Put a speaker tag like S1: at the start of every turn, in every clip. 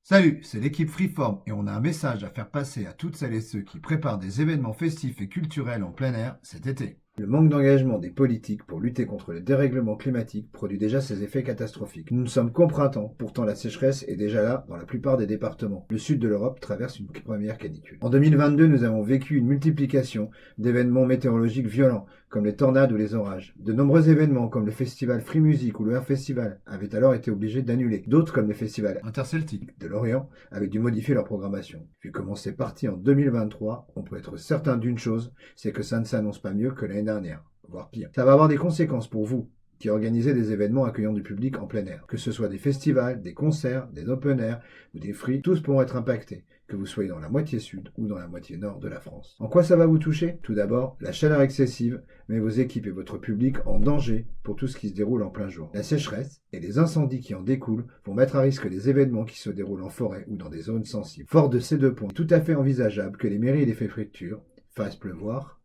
S1: Salut, c'est l'équipe Freeform et on a un message à faire passer à toutes celles et ceux qui préparent des événements festifs et culturels en plein air cet été. Le manque d'engagement des politiques pour lutter contre le dérèglement climatique produit déjà ses effets catastrophiques. Nous ne sommes qu'au printemps, pourtant la sécheresse est déjà là dans la plupart des départements. Le sud de l'Europe traverse une première canicule. En 2022, nous avons vécu une multiplication d'événements météorologiques violents, comme les tornades ou les orages. De nombreux événements, comme le festival Free Music ou le Air Festival, avaient alors été obligés d'annuler. D'autres, comme le festival interceltique de Lorient, avaient dû modifier leur programmation. Vu comment c'est parti en 2023, on peut être certain d'une chose, c'est que ça ne s'annonce pas mieux que l'année dernière, voire pire. Ça va avoir des conséquences pour vous, qui organisez des événements accueillant du public en plein air. Que ce soit des festivals, des concerts, des open air ou des free, tous pourront être impactés, que vous soyez dans la moitié sud ou dans la moitié nord de la France. En quoi ça va vous toucher? Tout d'abord, la chaleur excessive met vos équipes et votre public en danger pour tout ce qui se déroule en plein jour. La sécheresse et les incendies qui en découlent vont mettre à risque les événements qui se déroulent en forêt ou dans des zones sensibles. Fort de ces deux points, il est tout à fait envisageable que les mairies et les préfectures fassent pleuvoir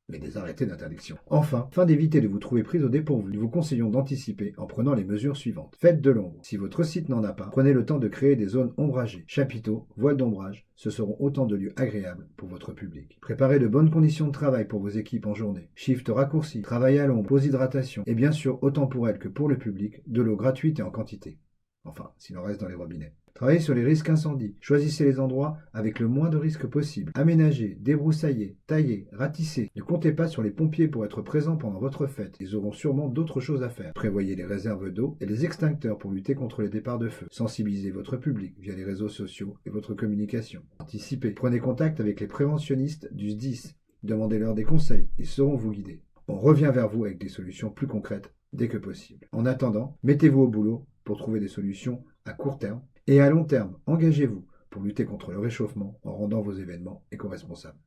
S1: mais des arrêtés d'interdiction. Enfin, afin d'éviter de vous trouver pris au dépourvu, nous vous conseillons d'anticiper en prenant les mesures suivantes. Faites de l'ombre. Si votre site n'en a pas, prenez le temps de créer des zones ombragées. Chapiteaux, voiles d'ombrage, ce seront autant de lieux agréables pour votre public. Préparez de bonnes conditions de travail pour vos équipes en journée. Shift raccourci, travail à l'ombre, pause hydratation, et bien sûr, autant pour elles que pour le public, de l'eau gratuite et en quantité. Enfin, s'il en reste dans les robinets. Travaillez sur les risques incendies. Choisissez les endroits avec le moins de risques possible. Aménagez, débroussaillez, taillez, ratissez. Ne comptez pas sur les pompiers pour être présents pendant votre fête. Ils auront sûrement d'autres choses à faire. Prévoyez les réserves d'eau et les extincteurs pour lutter contre les départs de feu. Sensibilisez votre public via les réseaux sociaux et votre communication. Anticipez. Prenez contact avec les préventionnistes du SDIS. Demandez-leur des conseils. Ils sauront vous guider. On revient vers vous avec des solutions plus concrètes dès que possible. En attendant, mettez-vous au boulot pour trouver des solutions à court terme et à long terme. Engagez-vous pour lutter contre le réchauffement en rendant vos événements éco-responsables.